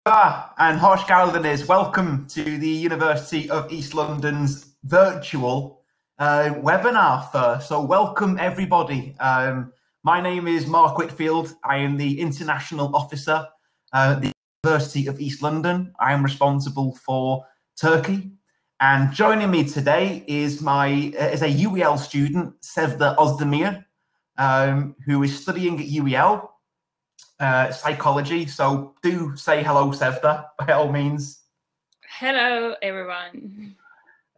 And hoş geldiniz. Welcome to the University of East London's virtual webinar. So welcome everybody. My name is Mark Whitfield. I am the International Officer at the University of East London. I am responsible for Turkey. And joining me today is a UEL student, Sevda Ozdemir, who is studying at UEL. Psychology. So do say hello, Sevda, by all means. Hello, everyone.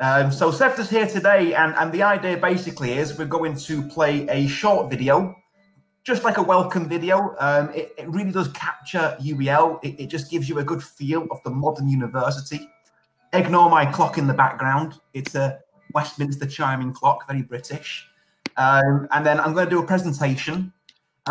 So Sevda's here today, and the idea basically is we're going to play a short video, just like a welcome video. It really does capture UEL. It just gives you a good feel of the modern university. Ignore my clock in the background. It's a Westminster chiming clock, very British. And then I'm going to do a presentation.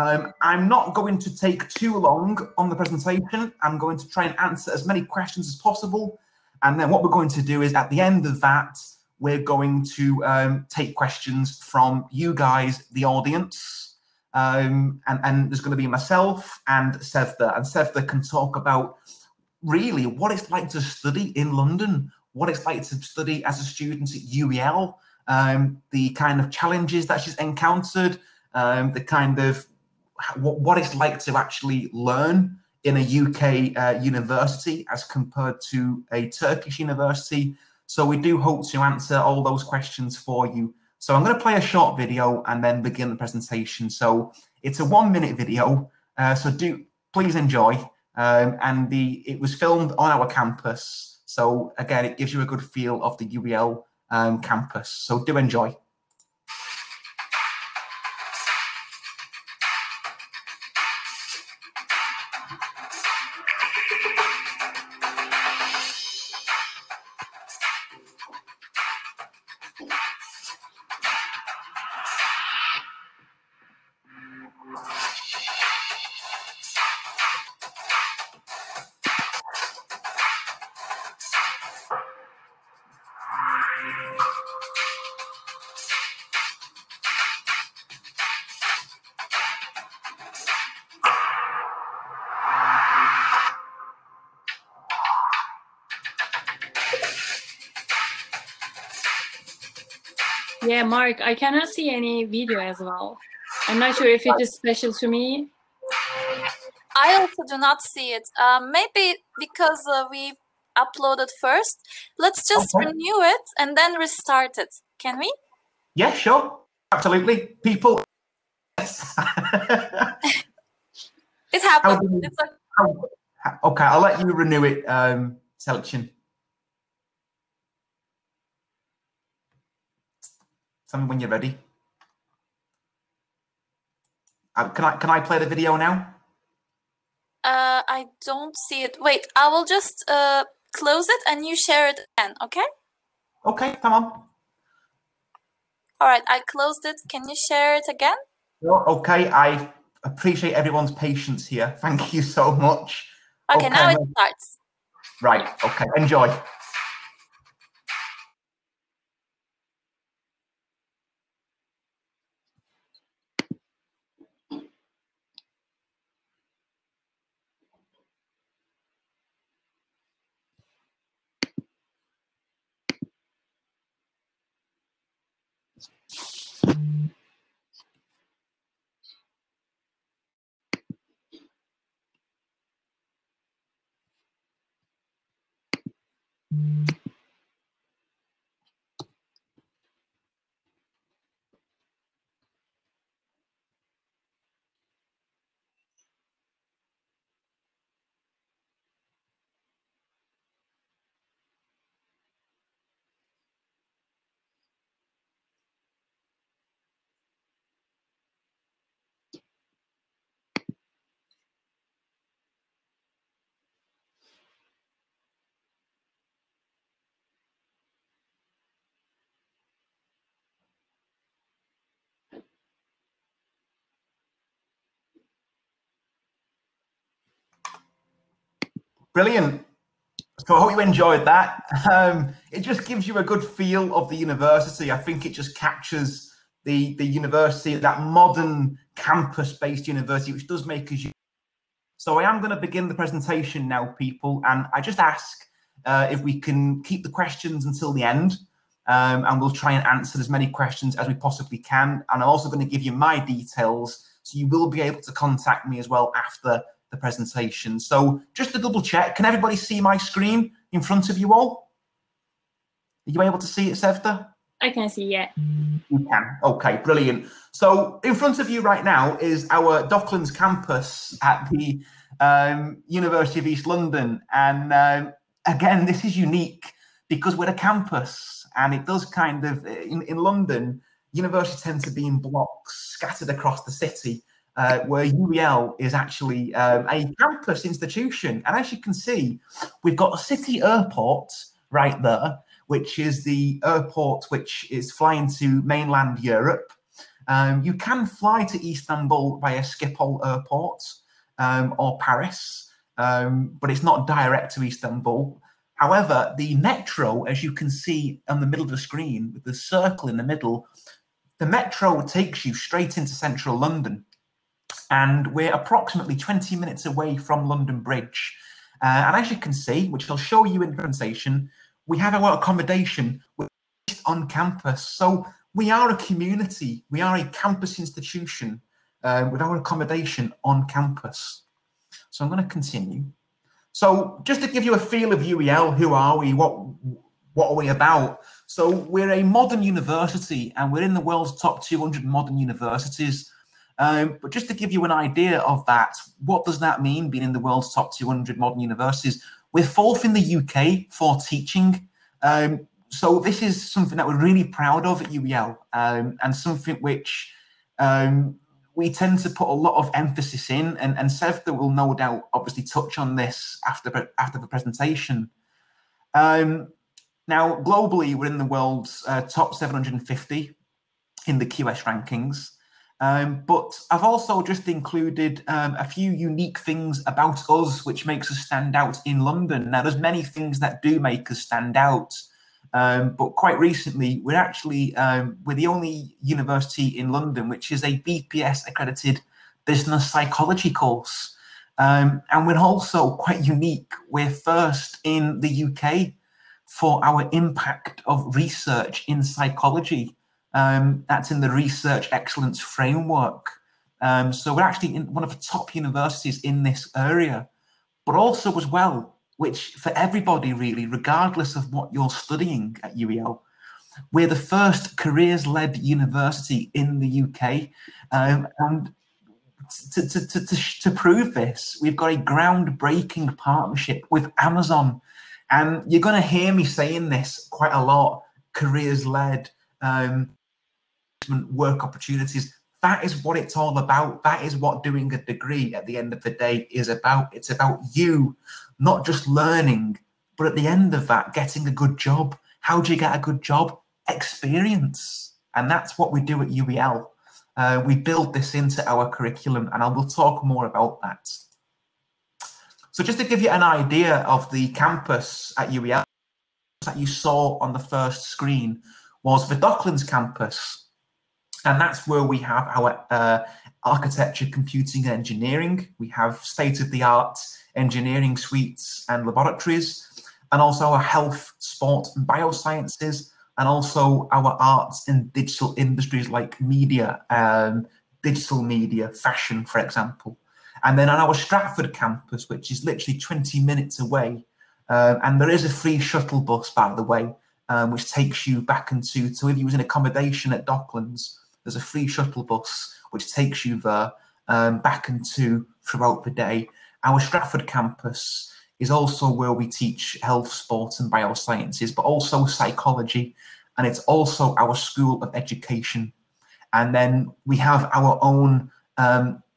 I'm not going to take too long on the presentation. I'm going to try and answer as many questions as possible. And then what we're going to do is at the end of that, we're going to take questions from you guys, the audience. And there's going to be myself and Sevda. And Sevda can talk about really what it's like to study in London, what it's like to study as a student at UEL, the kind of challenges that she's encountered, the kind of what it's like to actually learn in a UK university as compared to a Turkish university. So we do hope to answer all those questions for you. So I'm going to play a short video and then begin the presentation. So it's a 1-minute video, so do please enjoy. And it was filmed on our campus. So again, it gives you a good feel of the UEL campus. So do enjoy. Yeah, Mark, I cannot see any video as well. I'm not sure if it is special to me. I also do not see it. Maybe because we uploaded first. Let's just renew it and then restart it. Can we? Yeah, sure. Absolutely. People. Yes. It happened. Okay, I'll let you renew it, Selection. Tell me when you're ready. Can I play the video now? I don't see it. Wait, I will just close it and you share it again, okay? Okay, come on. All right, I closed it. Can you share it again? Okay, I appreciate everyone's patience here. Thank you so much. Okay, now it starts. Right, okay, enjoy. Brilliant. So I hope you enjoyed that. It just gives you a good feel of the university. I think it just captures the university, that modern campus-based university, which does make us So I am going to begin the presentation now, people, and I just ask if we can keep the questions until the end, and we'll try and answer as many questions as we possibly can. And I'm also going to give you my details, so you will be able to contact me as well after the presentation. So just to double check, can everybody see my screen in front of you all? Are you able to see it, Sevda? I can see, yeah. You can. Okay, brilliant. So in front of you right now is our Docklands campus at the University of East London. And again, this is unique because we're a campus, and it does kind of, in London, universities tend to be in blocks scattered across the city, where UEL is actually a campus institution. And as you can see, we've got a city airport right there, which is the airport which is flying to mainland Europe. You can fly to Istanbul via Schiphol Airport or Paris, but it's not direct to Istanbul. However, the metro, as you can see on the middle of the screen with the circle in the middle, the metro takes you straight into central London. And we're approximately 20 minutes away from London Bridge. And as you can see, which I'll show you in the presentation, we have our accommodation on campus. So we are a community. We are a campus institution with our accommodation on campus. So I'm going to continue. So just to give you a feel of UEL, who are we? What are we about? So we're a modern university, and we're in the world's top 200 modern universities. But just to give you an idea of that, what does that mean, being in the world's top 200 modern universities? We're fourth in the UK for teaching. So this is something that we're really proud of at UEL, and something which we tend to put a lot of emphasis in. And Sevda will no doubt obviously touch on this after the presentation. Now, globally, we're in the world's top 750 in the QS rankings. But I've also just included a few unique things about us which makes us stand out in London. Now, there's many things that do make us stand out, but quite recently, we're actually we're the only university in London which is a BPS accredited business psychology course. And we're also quite unique. We're first in the UK for our impact of research in psychology. That's in the Research Excellence Framework. So we're actually in one of the top universities in this area, but also as well, which for everybody really, regardless of what you're studying at UEL, we're the first careers-led university in the UK. And to prove this, we've got a groundbreaking partnership with Amazon. And you're going to hear me saying this quite a lot, careers-led, work opportunities. That is what it's all about. That is what doing a degree at the end of the day is about. It's about you not just learning, but at the end of that, getting a good job. How do you get a good job? Experience. And that's what we do at UEL. We build this into our curriculum, and I will talk more about that. So just to give you an idea of the campus at UEL that you saw on the first screen was the Docklands campus. And that's where we have our architecture, computing and engineering. We have state-of-the-art engineering suites and laboratories, and also our health, sport and biosciences, and also our arts and digital industries like media, digital media, fashion, for example. And then on our Stratford campus, which is literally 20 minutes away, and there is a free shuttle bus, by the way, which takes you back into, so if you was in accommodation at Docklands, there's a free shuttle bus which takes you there, back into throughout the day. Our Stratford campus is also where we teach health, sport and biosciences, but also psychology. And it's also our School of Education. And then we have our own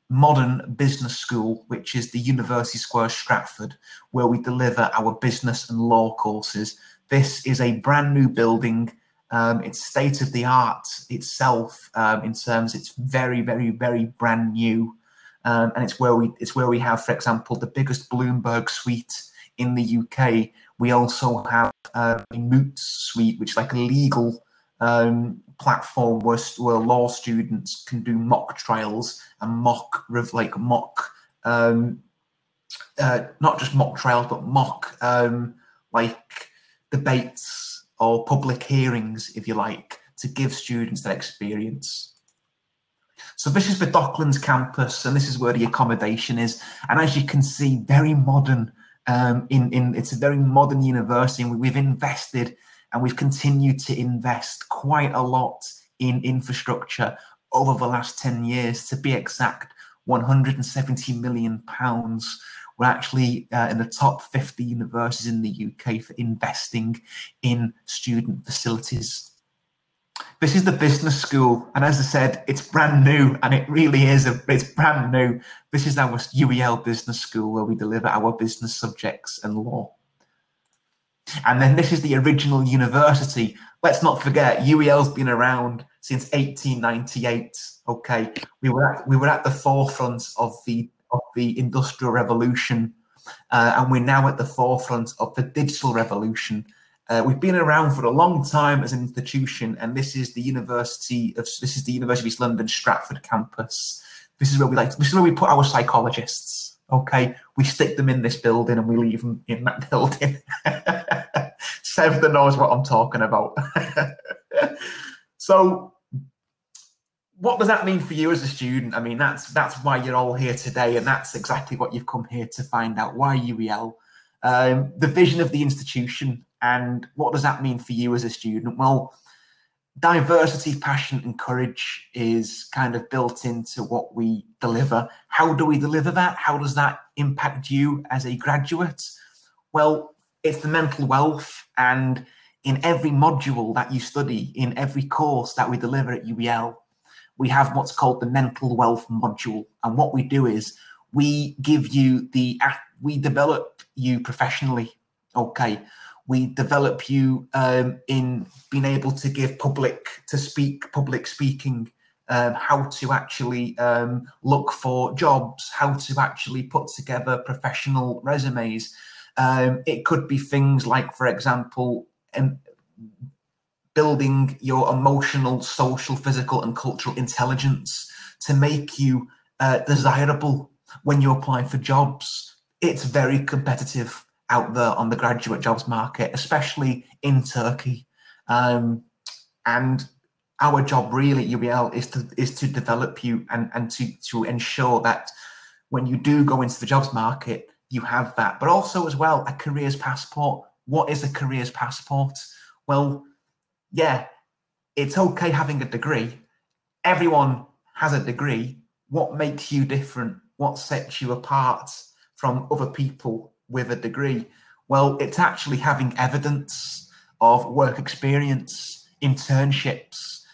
modern business school, which is the University Square Stratford, where we deliver our business and law courses. This is a brand new building. It's state of the art itself, in terms it's very, very, very brand new. And it's where we have, for example, the biggest Bloomberg suite in the UK. We also have a Moots suite, which is like a legal platform where law students can do mock trials and mock not just mock trials, but mock like debates or public hearings, if you like, to give students that experience. So this is the Docklands campus, and this is where the accommodation is. And as you can see, very modern. It's a very modern university, and we've invested and we've continued to invest quite a lot in infrastructure over the last 10 years. To be exact, £170 million. We're actually in the top 50 universities in the UK for investing in student facilities. This is the business school, and as I said, it's brand new, and it really is. It's brand new. This is our UEL business school, where we deliver our business subjects and law. And then this is the original university. Let's not forget, UEL's been around since 1898. Okay, we were at the forefront of the Industrial Revolution, and we're now at the forefront of the digital revolution. We've been around for a long time as an institution, and this is the University of East London Stratford campus. This is where we put our psychologists. Okay, we stick them in this building and we leave them in that building. Sevda knows what I'm talking about. So, what does that mean for you as a student? I mean, that's why you're all here today, and that's exactly what you've come here to find out. Why UEL? The vision of the institution. And what does that mean for you as a student? Well, diversity, passion and courage is kind of built into what we deliver. How do we deliver that? How does that impact you as a graduate? Well, it's the mental wealth, and in every module that you study, in every course that we deliver at UEL, we have what's called the mental wealth module. And what we do is we develop you professionally, okay? We develop you in being able to give public speaking, how to actually look for jobs, how to actually put together professional resumes. It could be things like, for example, building your emotional, social, physical and cultural intelligence to make you desirable when you apply for jobs. It's very competitive out there on the graduate jobs market, especially in Turkey. And our job really at UEL is to develop you and to ensure that when you do go into the jobs market, you have that. But also as well, a careers passport. What is a careers passport? Well, yeah, it's okay having a degree. Everyone has a degree. What makes you different? What sets you apart from other people with a degree? Well, it's actually having evidence of work experience, internships,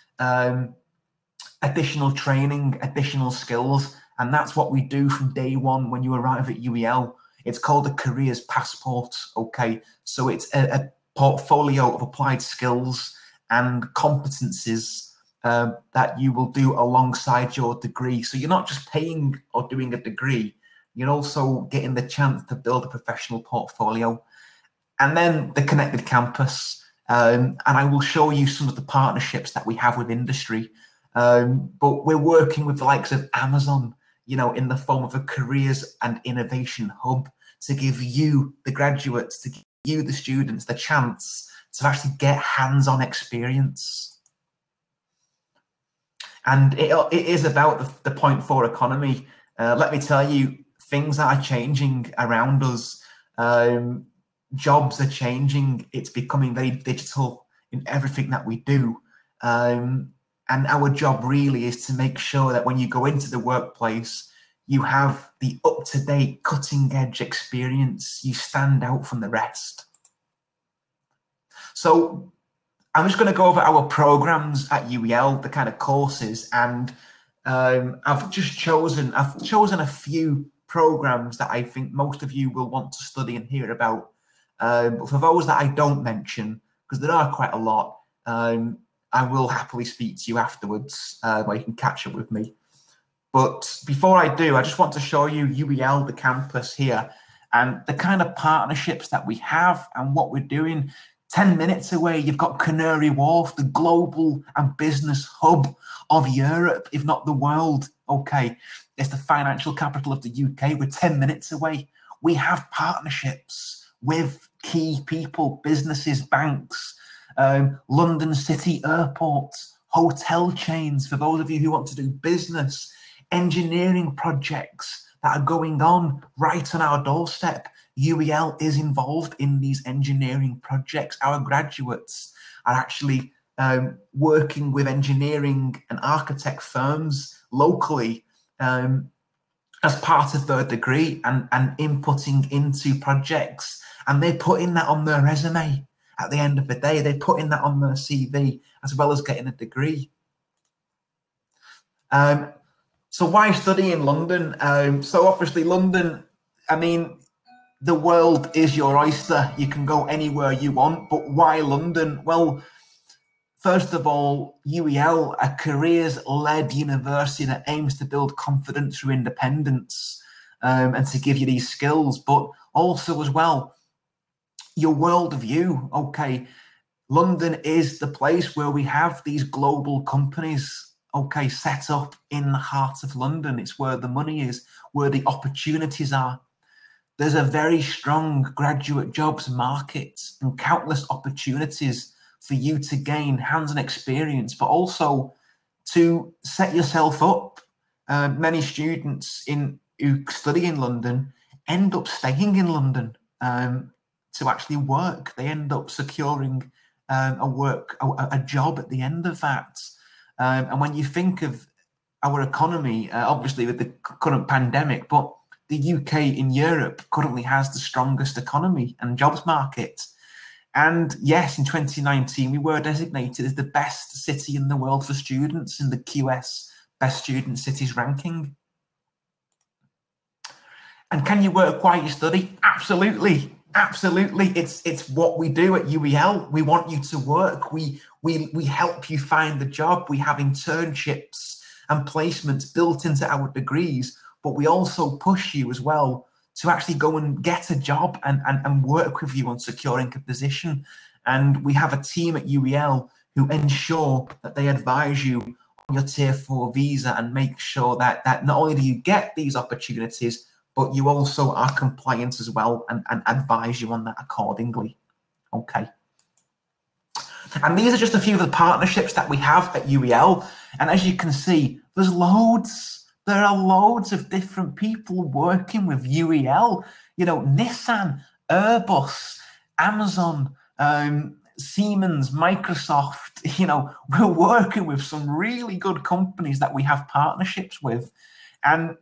additional training, additional skills. And that's what we do from day one when you arrive at UEL. It's called a careers passport, okay? So it's a portfolio of applied skills and competencies that you will do alongside your degree. So you're not just paying or doing a degree, you're also getting the chance to build a professional portfolio. And then the connected campus. And I will show you some of the partnerships that we have with industry. But we're working with the likes of Amazon, in the form of a careers and innovation hub to give you, the graduates, to give you, the students, the chance to actually get hands-on experience. And it is about the 0.4 economy. Let me tell you, things are changing around us. Jobs are changing. It's becoming very digital in everything that we do. And our job really is to make sure that when you go into the workplace, you have the up-to-date, cutting-edge experience. You stand out from the rest. So I'm just going to go over our programs at UEL, the kind of courses, and I've chosen a few programs that I think most of you will want to study and hear about. But for those that I don't mention, because there are quite a lot, I will happily speak to you afterwards, where you can catch up with me. But before I do, I just want to show you UEL, the campus here, and the kind of partnerships that we have and what we're doing. 10 minutes away, you've got Canary Wharf, the global and business hub of Europe, if not the world. Okay, it's the financial capital of the UK. We're 10 minutes away. we have partnerships with key people, businesses, banks, London City Airport, hotel chains, for those of you who want to do business, engineering projects that are going on right on our doorstep. UEL is involved in these engineering projects. Our graduates are actually working with engineering and architect firms locally as part of their degree and inputting into projects. And they're putting that on their resume at the end of the day. They're putting that on their CV as well as getting a degree. So why study in London? So obviously London, I mean, the world is your oyster. You can go anywhere you want, but why London? Well, first of all, UEL, a careers-led university that aims to build confidence through independence and to give you these skills, but also as well, your worldview. Okay, London is the place where we have these global companies, okay, set up in the heart of London. It's where the money is, where the opportunities are. There's a very strong graduate jobs market and countless opportunities for you to gain hands-on experience, but also to set yourself up. Many students who study in London end up staying in London to actually work. They end up securing a job at the end of that. And when you think of our economy, obviously with the current pandemic, but the UK in Europe currently has the strongest economy and jobs market. And yes, in 2019, we were designated as the best city in the world for students in the QS Best Student Cities ranking. And can you work while you study? Absolutely. Absolutely. It's what we do at UEL. We want you to work. We help you find the job. We have internships and placements built into our degrees, but we also push you as well to actually go and get a job and work with you on securing a position. And we have a team at UEL who ensure that they advise you on your Tier 4 visa and make sure that not only do you get these opportunities, but you also are compliant as well and advise you on that accordingly. Okay. And these are just a few of the partnerships that we have at UEL. And as you can see, there's loads. There are loads of different people working with UEL. You know, Nissan, Airbus, Amazon, Siemens, Microsoft. You know, we're working with some really good companies that we have partnerships with. And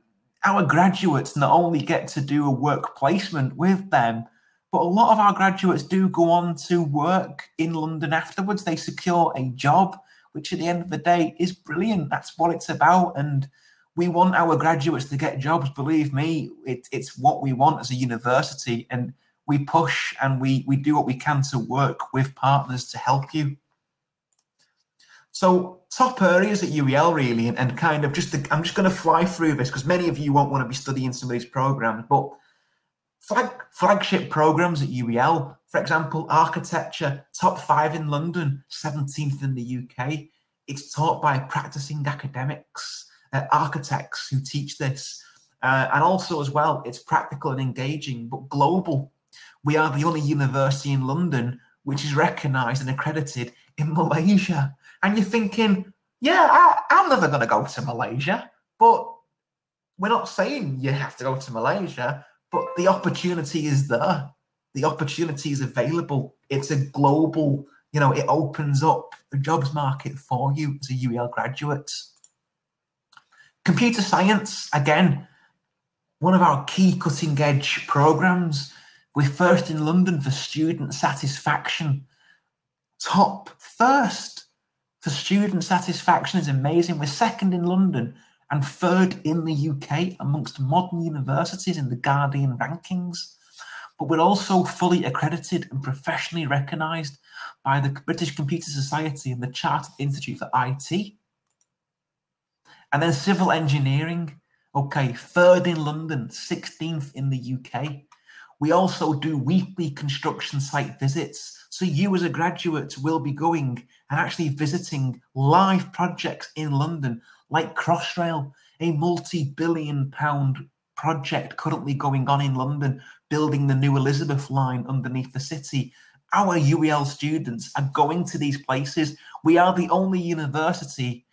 our graduates not only get to do a work placement with them, but a lot of our graduates do go on to work in London afterwards. They secure a job, which at the end of the day is brilliant. That's what it's about. And we want our graduates to get jobs. Believe me, it's what we want as a university. And we push and we do what we can to work with partners to help you. So top areas at UEL really, and kind of I'm just going to fly through this because many of you won't want to be studying some of these programs, but flagship programs at UEL, for example, architecture, top 5 in London, 17th in the UK. It's taught by practicing academics, architects who teach this. And also as well, it's practical and engaging, but global. We are the only university in London which is recognised and accredited in Malaysia. And you're thinking, yeah, I'm never going to go to Malaysia. But we're not saying you have to go to Malaysia, but the opportunity is there. The opportunity is available. It's a global, you know, it opens up the jobs market for you as a UEL graduate. Computer science, again, one of our key cutting edge programs. We're first in London for student satisfaction. Top first for student satisfaction is amazing. We're second in London and third in the UK amongst modern universities in the Guardian rankings. But we're also fully accredited and professionally recognised by the British Computer Society and the Chartered Institute for IT. And then civil engineering, okay, third in London, 16th in the UK. We also do weekly construction site visits. So you as a graduate will be going and actually visiting live projects in London, like Crossrail, a multi-billion-pound project currently going on in London, building the new Elizabeth line underneath the city. Our UEL students are going to these places. We are the only university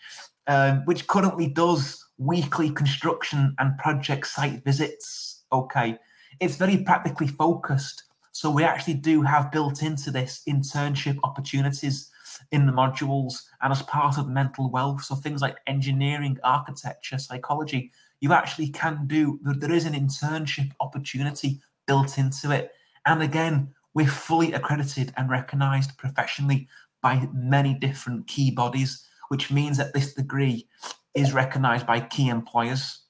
which currently does weekly construction and project site visits. Okay, it's very practically focused. So we actually do have built into this internship opportunities in the modules and as part of mental wealth. So things like engineering, architecture, psychology, you actually can do, there is an internship opportunity built into it. And again, we're fully accredited and recognised professionally by many different key bodies, which means that this degree is recognised by key employers.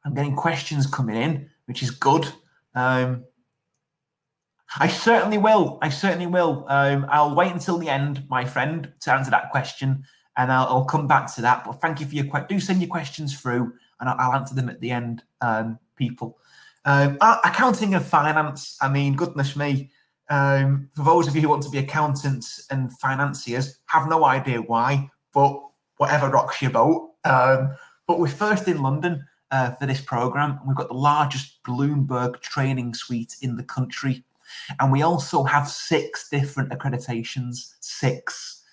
I'm getting questions coming in, which is good. I certainly will. I certainly will. I'll wait until the end, my friend, to answer that question, and I'll come back to that. But thank you for your questions. Do send your questions through, and I'll answer them at the end, people. Accounting and finance, I mean, goodness me. For those of you who want to be accountants and financiers, have no idea why, but whatever rocks your boat. But we're first in London for this programme. We've got the largest Bloomberg training suite in the country. And we also have 6 different accreditations, 6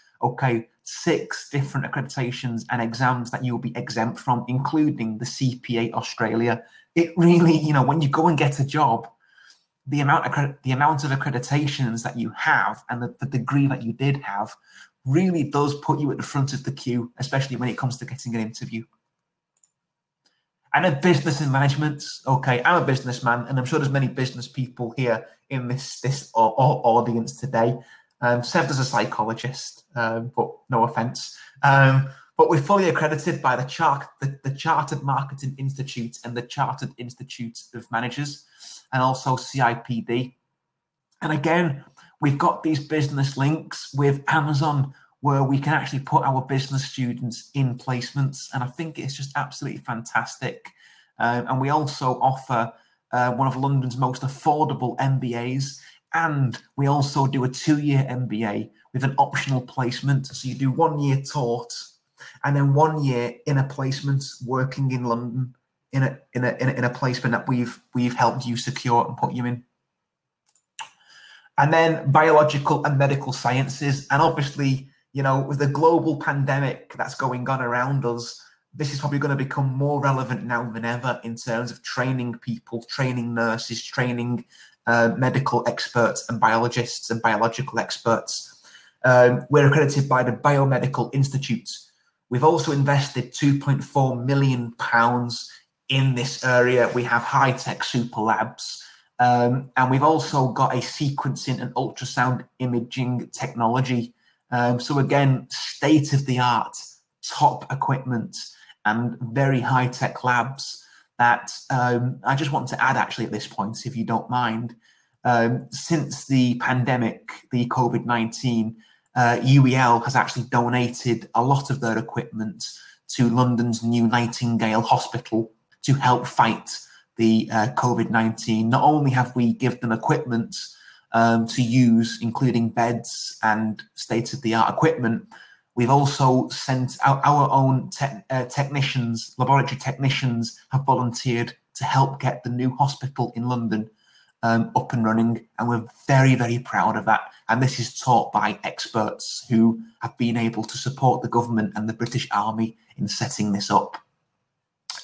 different accreditations and exams that you'll be exempt from, including the CPA Australia. It really, you know, when you go and get a job, the amount of accreditations that you have and the degree that you did have really does put you at the front of the queue, especially when it comes to getting an interview. And a business and management. Okay, I'm a businessman, and I'm sure there's many business people here in this audience today. Served as a psychologist, but no offence. But we're fully accredited by the Chartered Marketing Institute and the Chartered Institute of Managers, and also CIPD. And again, we've got these business links with Amazon, where we can actually put our business students in placements. And I think it's just absolutely fantastic. And we also offer one of London's most affordable MBAs. And we also do a 2-year MBA with an optional placement. So you do 1 year taught and then 1 year in a placement working in London in a placement that we've helped you secure and put you in. And then biological and medical sciences. And obviously, you know, with the global pandemic that's going on around us, this is probably going to become more relevant now than ever in terms of training people, training nurses, training medical experts and biologists and biological experts. We're accredited by the Biomedical Institute. We've also invested £2.4 million in this area. We have high-tech super labs. And we've also got a sequencing and ultrasound imaging technology. So again, state-of-the-art, top equipment and very high-tech labs that I just want to add actually at this point, if you don't mind. Since the pandemic, the COVID-19, UEL has actually donated a lot of their equipment to London's new Nightingale Hospital to help fight the COVID-19. Not only have we given them equipment to use, including beds and state-of-the-art equipment, we've also sent out our own technicians, laboratory technicians have volunteered to help get the new hospital in London up and running. And we're very, very proud of that. And this is taught by experts who have been able to support the government and the British Army in setting this up.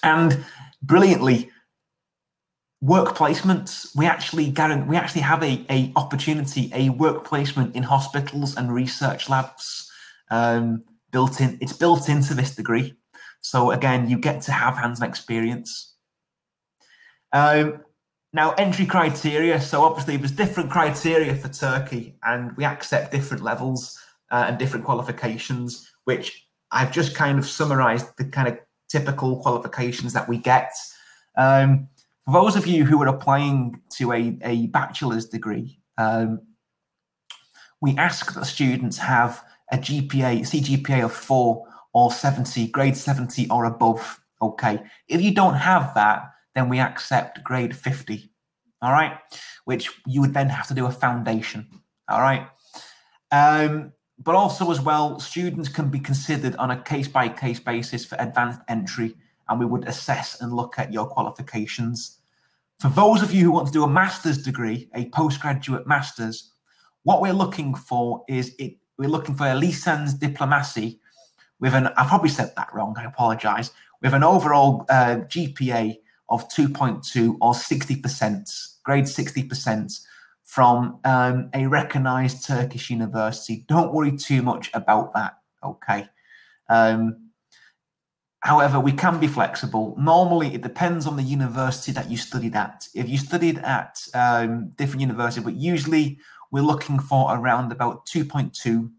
And brilliantly, work placements, we actually have a opportunity, a work placement in hospitals and research labs built in. It's built into this degree. So again, you get to have hands-on experience. Now, entry criteria. So obviously there's different criteria for Turkey, and we accept different levels and different qualifications, which I've just kind of summarized the kind of typical qualifications that we get. For those of you who are applying to a bachelor's degree, we ask that students have a CGPA of 4 or 70, grade 70 or above. Okay, if you don't have that, then we accept grade 50, all right, which you would then have to do a foundation, all right. But also as well, students can be considered on a case-by-case basis for advanced entry and we would assess and look at your qualifications. For those of you who want to do a master's degree, a postgraduate master's, what we're looking for is we're looking for a licence diplomatie with an, I probably said that wrong, I apologise, with an overall GPA of 2.2 or 60%, grade 60% from a recognised Turkish university. Don't worry too much about that, okay? However, we can be flexible. Normally, it depends on the university that you studied at. If you studied at different universities, but usually we're looking for around about 2.2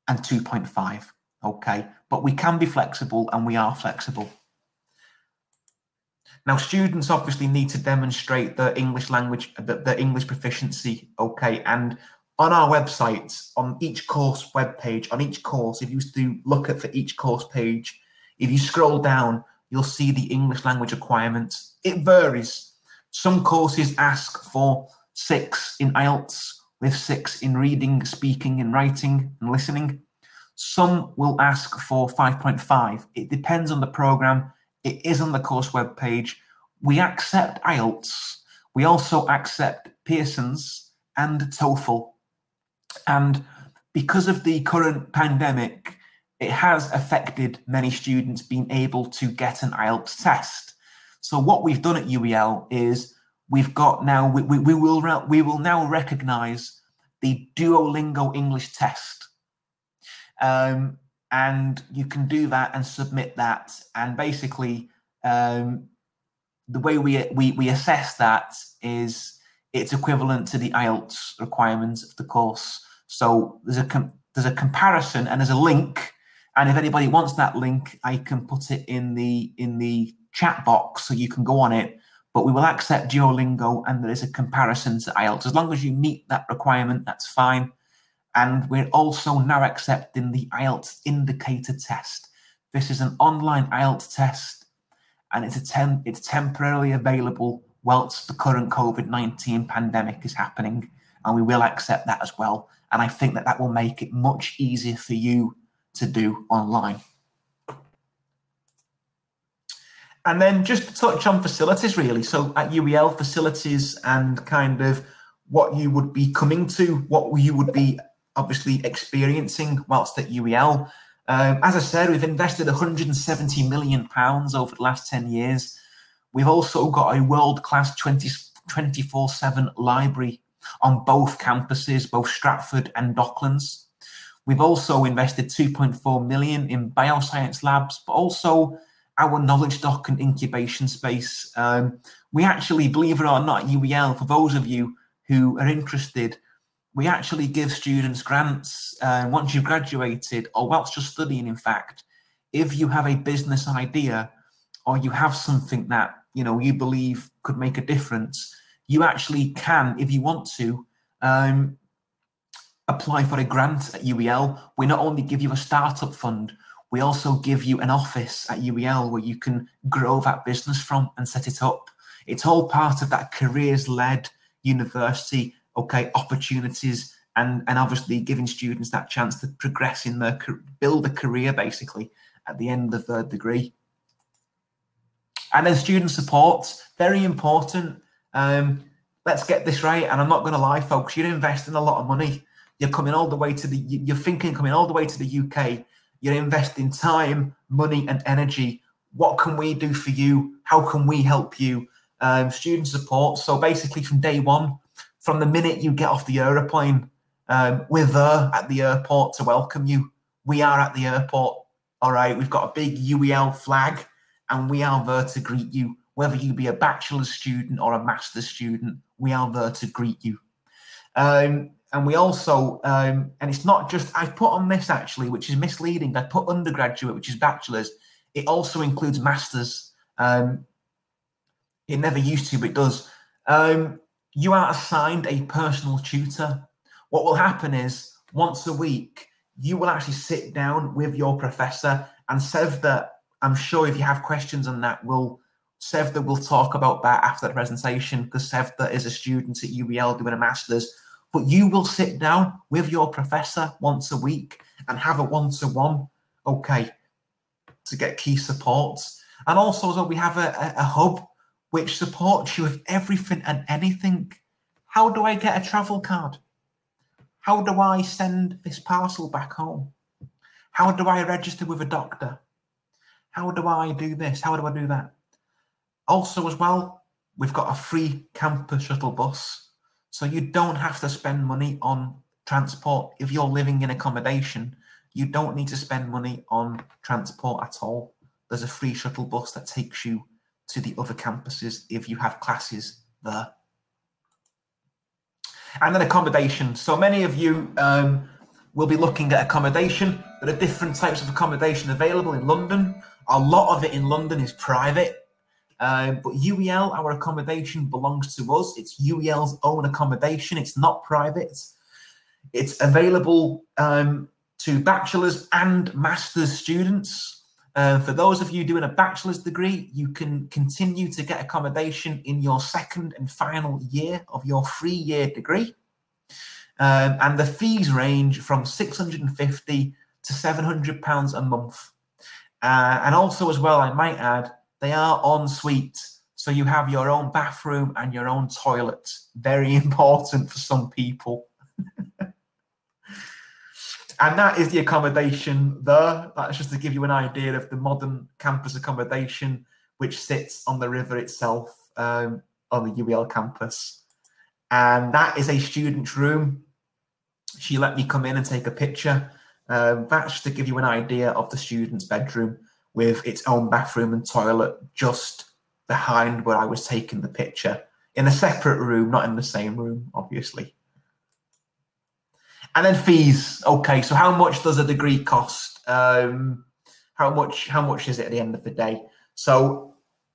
and 2.5, okay? But we can be flexible, and we are flexible. Now, students obviously need to demonstrate their English language, their English proficiency, okay? And on our website, on each course webpage, on each course, if you used to look at for each course page, if you scroll down, you'll see the English language requirements. It varies. Some courses ask for 6 in IELTS, with 6 in reading, speaking, and writing and listening. Some will ask for 5.5. It depends on the program. It is on the course webpage. We accept IELTS. We also accept Pearson's and TOEFL. And because of the current pandemic, it has affected many students being able to get an IELTS test. So what we've done at UEL is we've got now, we will now recognise the Duolingo English test. And you can do that and submit that. And basically, the way we assess that is it's equivalent to the IELTS requirements of the course. So there's a comparison and there's a link. And if anybody wants that link, I can put it in the chat box so you can go on it. But we will accept Duolingo, and there is a comparison to IELTS. As long as you meet that requirement, that's fine. And we're also now accepting the IELTS indicator test. This is an online IELTS test, and it's temporarily available whilst the current COVID-19 pandemic is happening, and we will accept that as well. And I think that will make it much easier for you to do online. And then just to touch on facilities, really. So at UEL, facilities and kind of what you would be coming to, what you would be obviously experiencing whilst at UEL. As I said, we've invested £170 million over the last 10 years. We've also got a world-class 24/7 library on both campuses, both Stratford and Docklands. We've also invested £2.4 million in bioscience labs, but also our knowledge dock and incubation space. We actually, believe it or not, at UEL, for those of you who are interested, we actually give students grants once you've graduated, or whilst you're studying, in fact. If you have a business idea, or you have something that you believe could make a difference, you actually can, if you want to, apply for a grant at UEL. We not only give you a startup fund, we also give you an office at UEL where you can grow that business from and set it up. It's all part of that careers-led university, okay, opportunities, and obviously giving students that chance to progress in their, build a career basically at the end of their degree. And then student support, very important. Let's get this right, and I'm not going to lie, folks, you're investing a lot of money. You're coming all the way to the, you're thinking coming all the way to the UK. You're investing time, money, and energy. What can we do for you? How can we help you? Student support. So basically from day one, from the minute you get off the aeroplane, we're there at the airport to welcome you. We are at the airport, all right? We've got a big UEL flag, and we are there to greet you. Whether you be a bachelor's student or a master's student, we are there to greet you. And we also, and it's not just, I've put on this actually, which is misleading. I put undergraduate, which is bachelor's. It also includes master's. It never used to, but it does. You are assigned a personal tutor. What will happen is once a week, you will actually sit down with your professor, and Sevda, I'm sure if you have questions on that, Sevda will talk about that after the presentation, because Sevda is a student at UEL doing a master's. But you will sit down with your professor once a week and have a one-to-one, okay, to get key support. And also as well, we have a hub which supports you with everything and anything. How do I get a travel card? How do I send this parcel back home? How do I register with a doctor? How do I do this? How do I do that? Also as well, we've got a free campus shuttle bus. So you don't have to spend money on transport. If you're living in accommodation, you don't need to spend money on transport at all. There's a free shuttle bus that takes you to the other campuses if you have classes there. And then accommodation. So many of you will be looking at accommodation. There are different types of accommodation available in London. A lot of it in London is private. But UEL, our accommodation belongs to us. It's UEL's own accommodation. It's not private. It's available to bachelor's and master's students. For those of you doing a bachelor's degree, you can continue to get accommodation in your second and final year of your 3-year degree. And the fees range from £650 to £700 a month. And also as well, I might add, they are en suite. So you have your own bathroom and your own toilet. Very important for some people. And that is the accommodation there. That's just to give you an idea of the modern campus accommodation, which sits on the river itself on the UEL campus. And that is a student's room. She let me come in and take a picture. That's just to give you an idea of the student's bedroom with its own bathroom and toilet just behind where I was taking the picture. In a separate room, not in the same room, obviously. And then fees. Okay, so how much does a degree cost? How much is it at the end of the day? So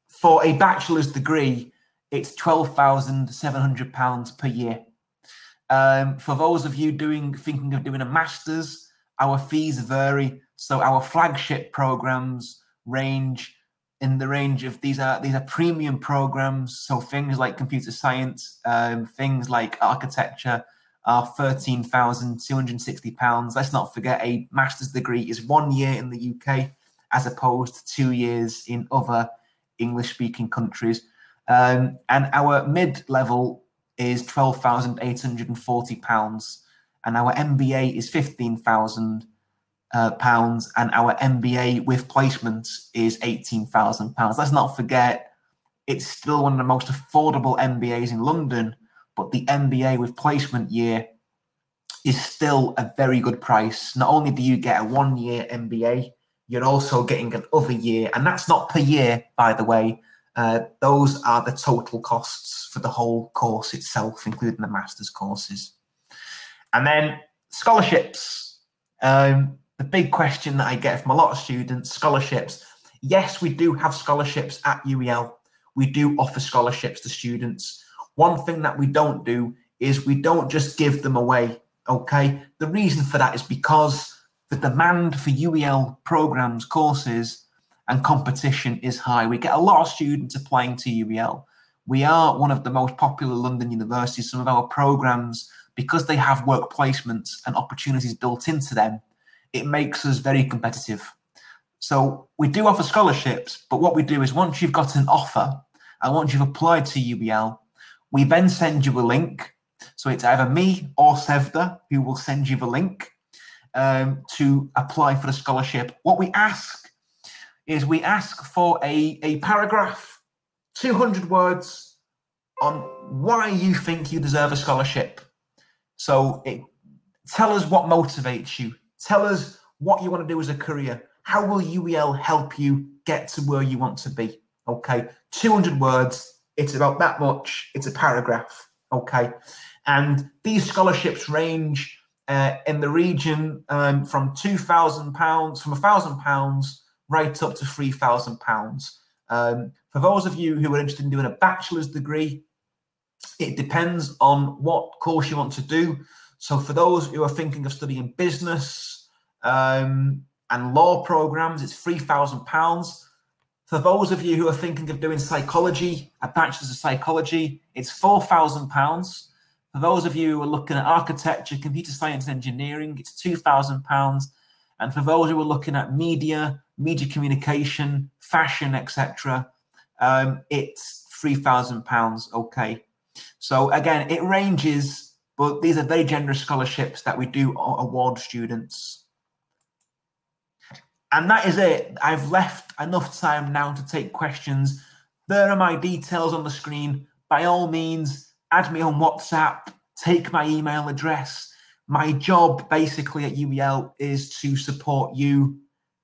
for a bachelor's degree, it's £12,700 per year. For those of you thinking of doing a master's, our fees vary. So our flagship programs range in the range of these are premium programs. So things like computer science, things like architecture are £13,260. Let's not forget a master's degree is 1 year in the UK as opposed to 2 years in other English-speaking countries. And our mid-level is £12,840, and our MBA is £15,000, and our MBA with placements is £18,000. Let's not forget, it's still one of the most affordable MBAs in London, but the MBA with placement year is still a very good price. Not only do you get a 1-year MBA, you're also getting an other year, and that's not per year, by the way. Those are the total costs for the whole course itself, including the master's courses. And then scholarships. The big question that I get from a lot of students, scholarships. Yes, we do have scholarships at UEL. We do offer scholarships to students. One thing that we don't do is we don't just give them away, okay? The reason for that is because the demand for UEL programs, courses, and competition is high. We get a lot of students applying to UEL. We are one of the most popular London universities. Some of our programs, because they have work placements and opportunities built into them, it makes us very competitive. So we do offer scholarships, but what we do is once you've got an offer and once you've applied to UEL, we then send you a link. So it's either me or Sevda who will send you the link to apply for the scholarship. What we ask is we ask for a paragraph, 200 words on why you think you deserve a scholarship. So tell us what motivates you. Tell us what you want to do as a career. How will UEL help you get to where you want to be? Okay, 200 words. It's about that much. It's a paragraph. Okay, and these scholarships range in the region from £2,000, from £1,000 right up to £3,000. For those of you who are interested in doing a bachelor's degree, it depends on what course you want to do. So for those who are thinking of studying business and law programs, it's £3,000. For those of you who are thinking of doing psychology, a bachelor's of psychology, it's £4,000. For those of you who are looking at architecture, computer science, engineering, it's £2,000. And for those who are looking at media communication, fashion, etc., it's £3,000. Okay. So again, it ranges, but these are very generous scholarships that we do award students. And that is it. I've left enough time now to take questions. There are my details on the screen. By all means, add me on WhatsApp, take my email address. My job basically at UEL is to support you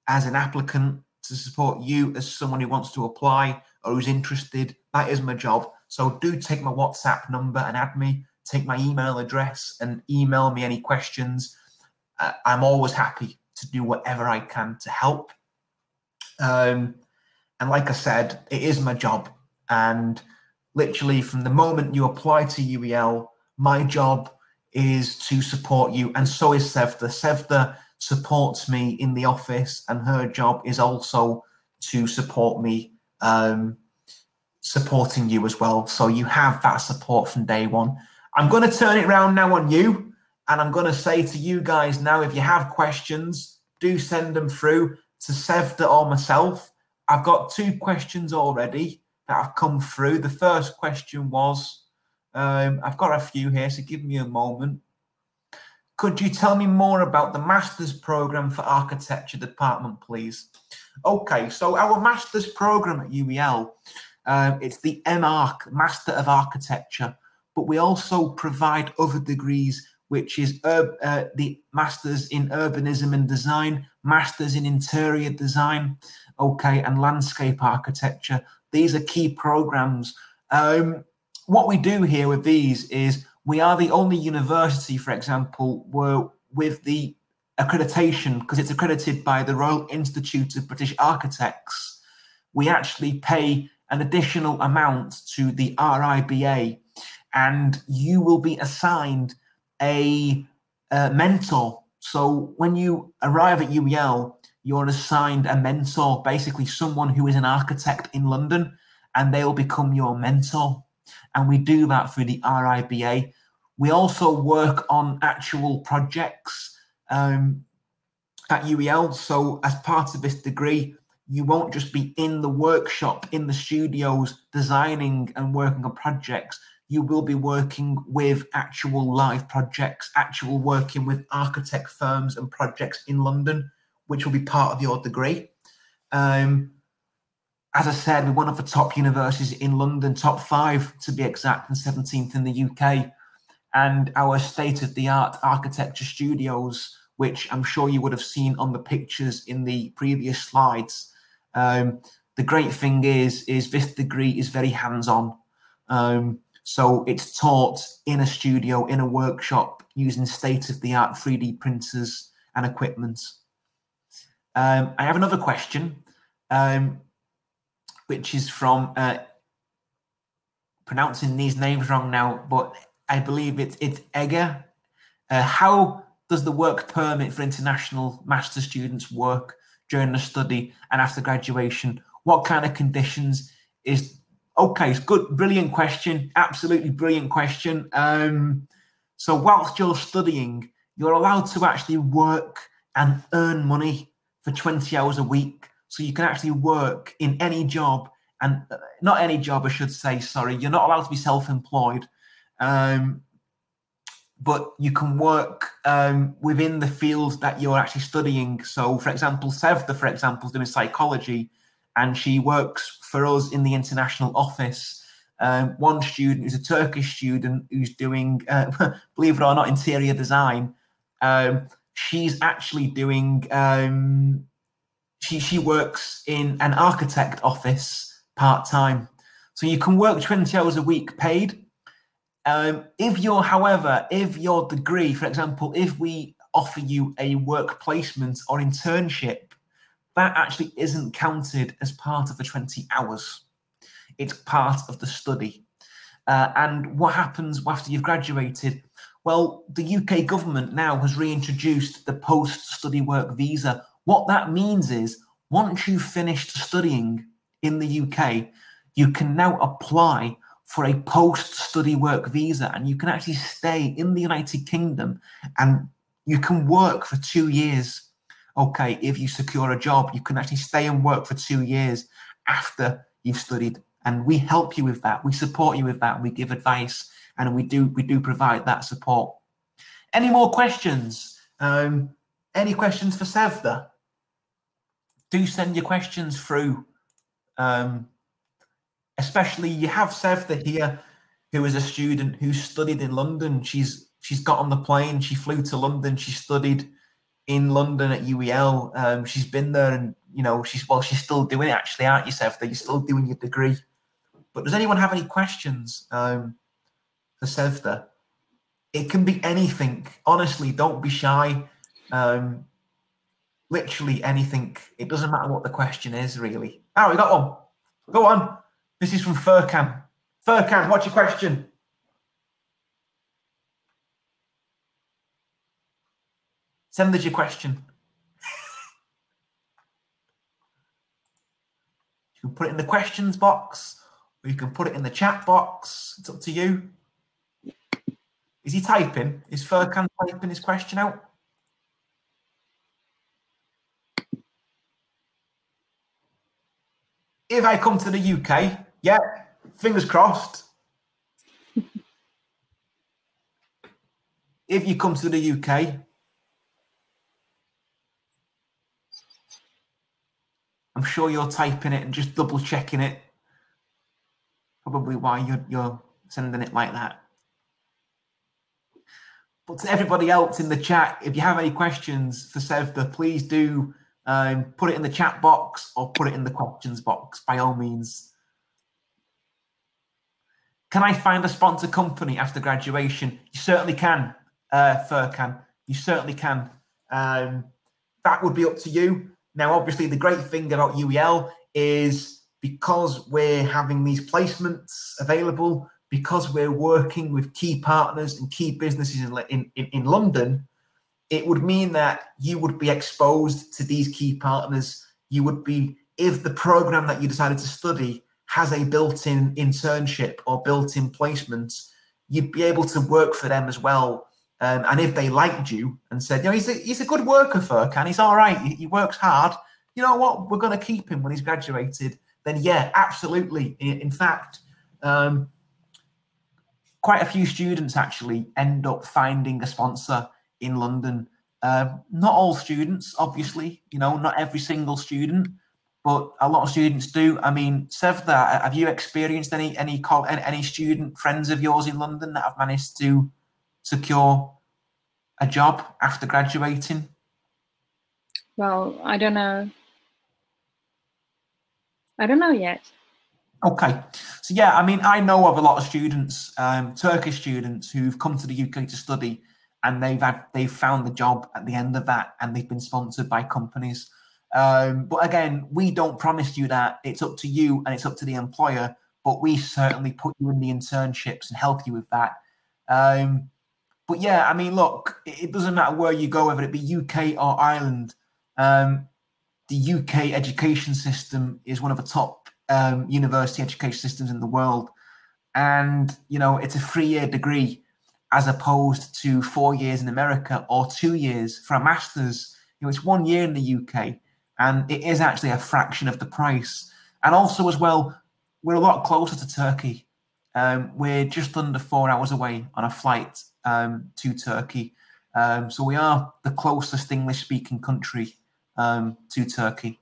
as an applicant, to support you as someone who wants to apply or who's interested. That is my job. So do take my WhatsApp number and add me, take my email address and email me any questions. I'm always happy to do whatever I can to help. And like I said, it is my job. And literally from the moment you apply to UEL, my job is to support you. And so is Sevda. Sevda supports me in the office, and her job is also to support me, supporting you as well. So you have that support from day one. I'm going to turn it around now on you. And I'm going to say to you guys now, if you have questions, do send them through to Sevda or myself. I've got 2 questions already that have come through. The first question was, I've got a few here, so give me a moment. Could you tell me more about the master's program for architecture department, please? Okay, so our master's program at UEL, it's the MArch, Master of Architecture, but we also provide other degrees, which is the Masters in Urbanism and Design, Masters in Interior Design, okay, and Landscape Architecture. These are key programs. What we do here with these is we are the only university, for example, where with the accreditation, because it's accredited by the Royal Institute of British Architects, we actually pay an additional amount to the RIBA, and you will be assigned a mentor. So when you arrive at UEL, you're assigned a mentor, basically someone who is an architect in London, and they'll become your mentor. And we do that through the RIBA. We also work on actual projects at UEL. So as part of this degree, you won't just be in the workshop, in the studios, designing and working on projects. You will be working with actual live projects, actual working with architect firms and projects in London, which will be part of your degree. As I said, we're one of the top universities in London, top 5 to be exact, and 17th in the UK. And our state-of-the-art architecture studios, which I'm sure you would have seen on the pictures in the previous slides. The great thing is this degree is very hands-on. So it's taught in a studio, in a workshop, using state-of-the-art 3D printers and equipment. I have another question, which is from, pronouncing these names wrong now, but I believe it's Egger. How does the work permit for international master students work during the study and after graduation? What kind of conditions is... Okay, it's good, brilliant question, absolutely brilliant question. So whilst you're studying, you're allowed to actually work and earn money for 20 hours a week. So you can actually work in any job, and not any job, I should say, sorry. You're not allowed to be self-employed, but you can work within the field that you're actually studying. So, for example, Sevda, for example, is doing psychology, and she works for us in the international office. One student who's a Turkish student who's doing, believe it or not, interior design. She's actually doing, she works in an architect office part-time. So you can work 20 hours a week paid. If your degree, for example, if we offer you a work placement or internship, that actually isn't counted as part of the 20 hours. It's part of the study. And what happens after you've graduated? Well, the UK government now has reintroduced the post-study work visa. What that means is, once you've finished studying in the UK, you can now apply for a post-study work visa, and you can actually stay in the United Kingdom and you can work for 2 years. okay, if you secure a job, you can actually stay and work for 2 years after you've studied. And we help you with that. We support you with that. We give advice, and we do provide that support. Any more questions? Any questions for Sevda? Do send your questions through. Especially you have Sevda here, who is a student who studied in London. She's got on the plane. She flew to London. She studied in London at UEL. She's been there, and you know she's still doing it actually, aren't you, Sevda? You're still doing your degree. But does anyone have any questions for Sevda? It can be anything. Honestly, don't be shy. Literally anything. It doesn't matter what the question is, really. Oh, we got one. Go on. This is from Furkan. Furkan, what's your question? Send us your question. You can put it in the questions box, or you can put it in the chat box. It's up to you. Is he typing? Is Furkan typing his question out? If I come to the UK, yeah, fingers crossed. If you come to the UK, I'm sure you're typing it and just double checking it. Probably why you're sending it like that. But to everybody else in the chat, if you have any questions for Sevda, please do put it in the chat box or put it in the questions box, by all means. Can I find a sponsor company after graduation? You certainly can, Furkan. You certainly can. That would be up to you. Now, obviously, the great thing about UEL is because we're having these placements available, because we're working with key partners and key businesses in London, it would mean that you would be exposed to these key partners. You would be, if the program that you decided to study has a built-in internship or built-in placements, you'd be able to work for them as well. And if they liked you and said, you know, he's a good worker, Furkan, he's all right, he works hard, you know what, we're going to keep him when he's graduated, then yeah, absolutely. In fact, quite a few students actually end up finding a sponsor in London. Not all students, obviously, you know, not every single student, but a lot of students do. I mean, Sevda, have you experienced any student friends of yours in London that have managed to secure a job after graduating? Well, I don't know. I don't know yet. Okay, so yeah, I mean, I know of a lot of students, Turkish students, who've come to the UK to study, and they've found the job at the end of that, and they've been sponsored by companies. But again, we don't promise you that. It's up to you and it's up to the employer, but we certainly put you in the internships and help you with that. But yeah, I mean, look, it doesn't matter where you go, whether it be UK or Ireland. The UK education system is one of the top university education systems in the world. And, you know, it's a 3-year degree as opposed to 4 years in America or 2 years for a master's. You know, it's 1 year in the UK, and it is actually a fraction of the price. And also as well, we're a lot closer to Turkey. We're just under 4 hours away on a flight to Turkey. So we are the closest English-speaking country to Turkey.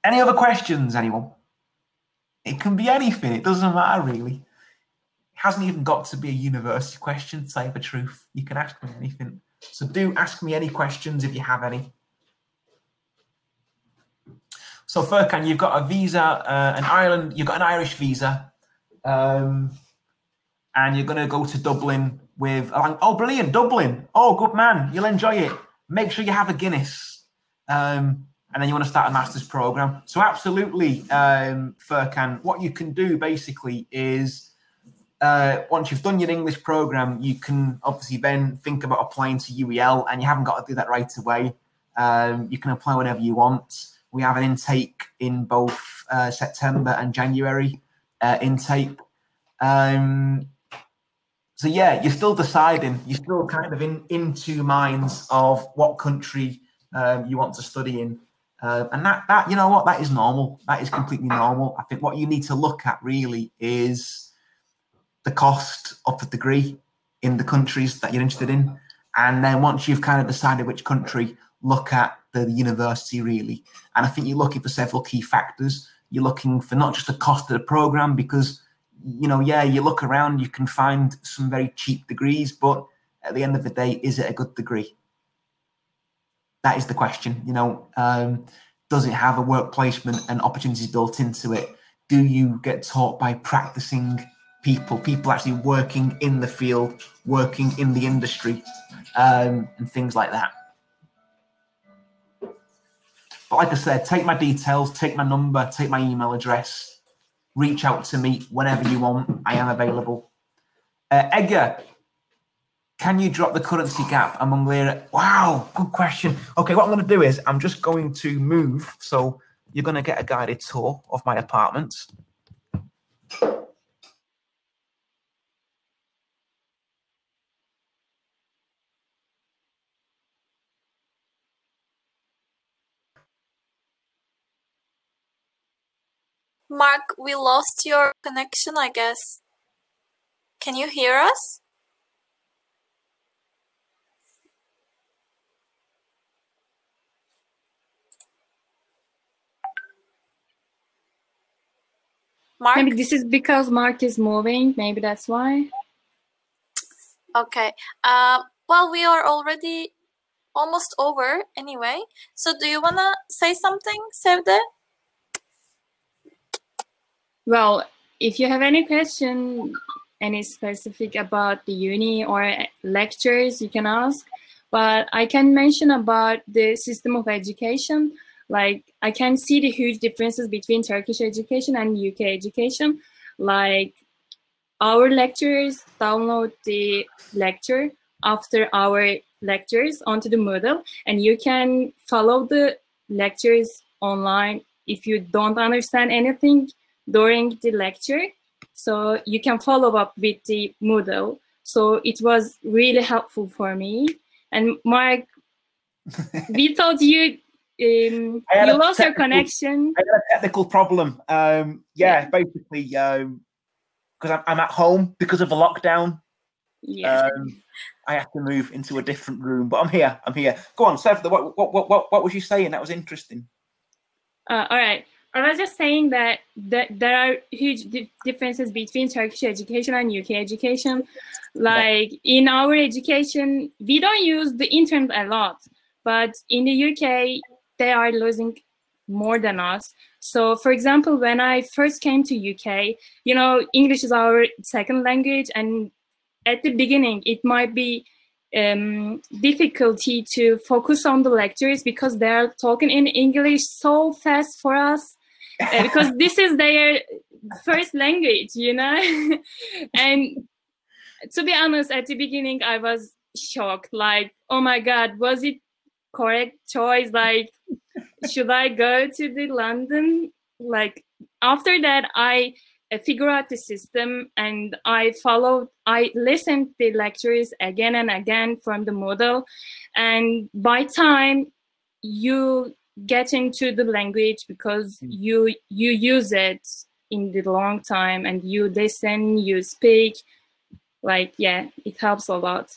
Any other questions, anyone? It can be anything. It doesn't matter, really. It hasn't even got to be a university question, to tell you the truth. You can ask me anything. So do ask me any questions if you have any. So Furkan, you've got a visa, an Ireland, you've got an Irish visa, and you're going to go to Dublin with, oh, brilliant, Dublin. Oh, good man, you'll enjoy it. Make sure you have a Guinness. And then you want to start a master's program. So absolutely, Furkan, what you can do basically is, once you've done your English program, you can obviously then think about applying to UEL, and you haven't got to do that right away. You can apply whenever you want. We have an intake in both September and January intake. So yeah, you're still deciding. You're still kind of in two minds of what country you want to study in. And that, you know what, that is normal. That is completely normal. I think what you need to look at really is the cost of the degree in the countries that you're interested in. And then once you've kind of decided which country, look at the university really. And I think you're looking for several key factors. You're looking for not just the cost of the program, because, you know, yeah, you look around, you can find some very cheap degrees, but at the end of the day, is it a good degree? That is the question. You know, does it have a work placement and opportunities built into it? Do you get taught by practicing people actually working in the field, working in the industry, and things like that? But like I said, take my details, take my number, take my email address, reach out to me whenever you want. I am available. Edgar, can you drop the currency gap among lira? Wow, good question. Okay, what I'm going to do is I'm just going to move. So you're going to get a guided tour of my apartment. Mark, we lost your connection, I guess. Can you hear us? Mark? Maybe this is because Mark is moving. Maybe that's why. Okay. Well, we are already almost over anyway. So do you want to say something, Sevde? Well, if you have any question, any specific about the uni or lectures, you can ask. But I can mention about the system of education. Like, I can see the huge differences between Turkish education and UK education. Like, our lecturers download the lecture after our lectures onto the Moodle, and you can follow the lectures online if you don't understand anything during the lecture. So you can follow up with the Moodle. So it was really helpful for me. And Mark, we thought you lost your connection. I had a technical problem. Yeah, basically, because I'm at home because of the lockdown. Yeah. I have to move into a different room, but I'm here. Go on, Sevda, what was you saying? That was interesting. All right. I was just saying that there are huge differences between Turkish education and UK education. Like, in our education, we don't use the internet a lot, but in the UK, they are losing more than us. So, for example, when I first came to UK, you know, English is our second language, and at the beginning, it might be difficulty to focus on the lectures because they're talking in English so fast for us. Because this is their first language, you know. And to be honest, at the beginning, I was shocked. Like, oh my God, was it correct choice? Like, should I go to the London? Like, after that, I figure out the system, and I listened to the lectures again and again from the model. And by time you get into the language, because you use it in the long time, and you listen, you speak, like, yeah, it helps a lot.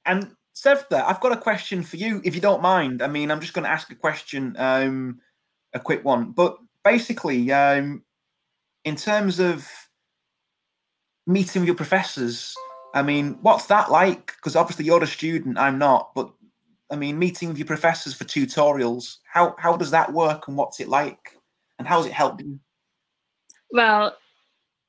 And Sevda, I've got a question for you, if you don't mind. I mean, I'm just going to ask a question, a quick one, but basically, in terms of meeting with your professors, I mean, what's that like? Because obviously you're a student, I'm not, but I mean, meeting with your professors for tutorials, how does that work, and what's it like, and how has it helped you? Well,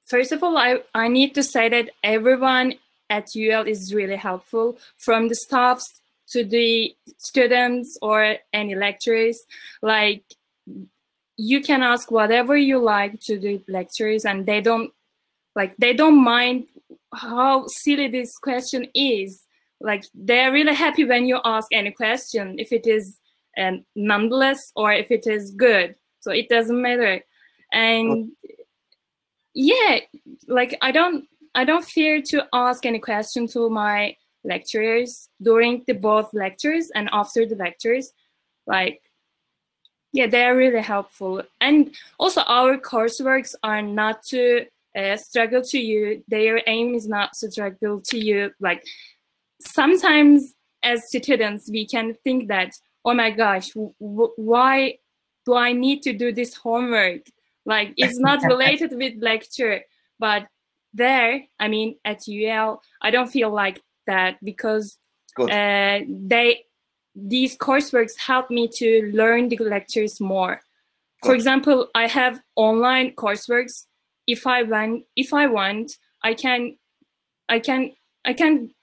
first of all, I need to say that everyone at UL is really helpful, from the staffs to the students or any lecturers. Like, you can ask whatever you like to the lecturers, and they don't mind how silly this question is. Like, they're really happy when you ask any question, if it is nonetheless or if it is good. So it doesn't matter. And yeah, like, I don't fear to ask any question to my lecturers during the both lectures and after the lectures. Like, yeah, they are really helpful. And also our courseworks are not to struggle to you. Their aim is not to struggle to you. Like, sometimes as students, we can think that, oh my gosh, why do I need to do this homework? Like, it's not related with lecture. But there, I mean, at UL, I don't feel like that, because these courseworks help me to learn the lectures more. For example, I have online courseworks. If I want, I can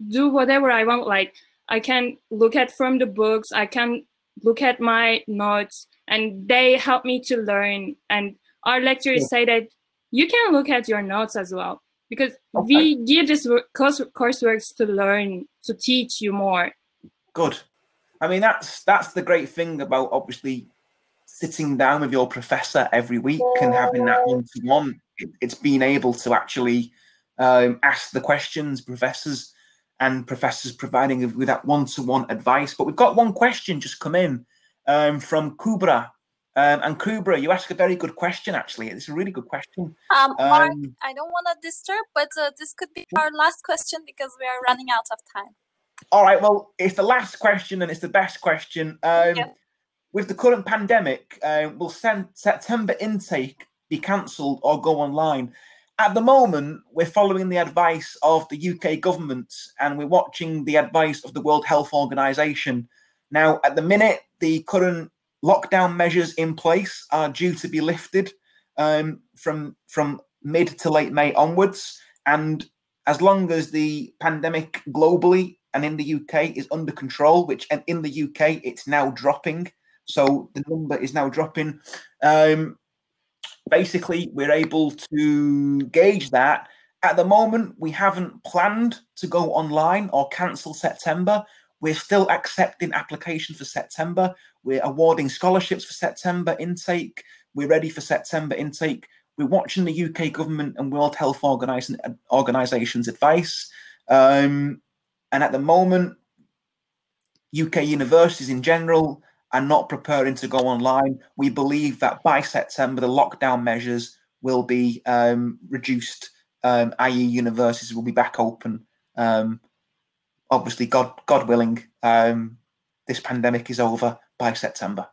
do whatever I want. Like, I can look at from the books, I can look at my notes, and they help me to learn. And our lecturers say that you can look at your notes as well, because we give this courseworks to learn, to teach you more. Good. I mean, that's the great thing about obviously sitting down with your professor every week and having that one-to-one. It's being able to actually ask the questions, professors providing with that one-to-one advice. But we've got one question just come in from Kubra. And Kubra, you asked a very good question, actually. It's a really good question. Mark, I don't want to disturb, but this could be our last question because we are running out of time. All right, well, it's the last question and it's the best question. With the current pandemic, will September intake be cancelled or go online? At the moment, we're following the advice of the UK government and we're watching the advice of the World Health Organization. Now, at the minute, the current lockdown measures in place are due to be lifted from mid to late May onwards. And as long as the pandemic globally and in the UK is under control, which in the UK, it's now dropping. So the number is now dropping. Basically, we're able to gauge that. At the moment, we haven't planned to go online or cancel September. We're still accepting applications for September. We're awarding scholarships for September intake. We're ready for September intake. We're watching the UK government and World Health Organization's advice. And at the moment, UK universities in general are not preparing to go online. We believe that by September, the lockdown measures will be reduced, i.e. universities will be back open. Obviously, God willing, this pandemic is over by September.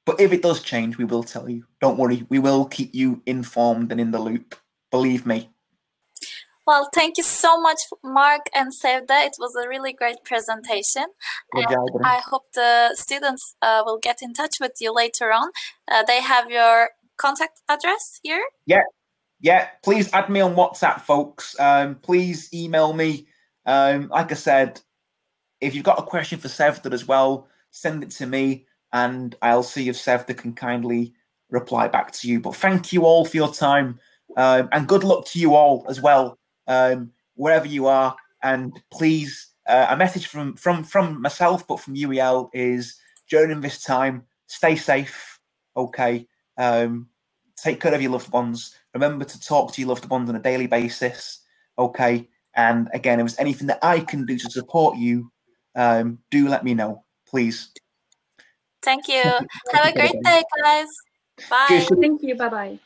But if it does change, we will tell you. Don't worry, we will keep you informed and in the loop. Believe me. Well, thank you so much, Mark and Sevda. It was a really great presentation. And I hope the students will get in touch with you later on. They have your contact address here? Yeah. Please add me on WhatsApp, folks. Please email me. Like I said, if you've got a question for Sevda as well, send it to me and I'll see if Sevda can kindly reply back to you. But thank you all for your time and good luck to you all as well. Wherever you are, and please, a message from myself, but from UEL is during this time, stay safe. Okay, take care of your loved ones. Remember to talk to your loved ones on a daily basis. Okay, and again, if there's anything that I can do to support you, do let me know, please. Thank you. Have a great day, guys. Bye. Thank you. Bye bye.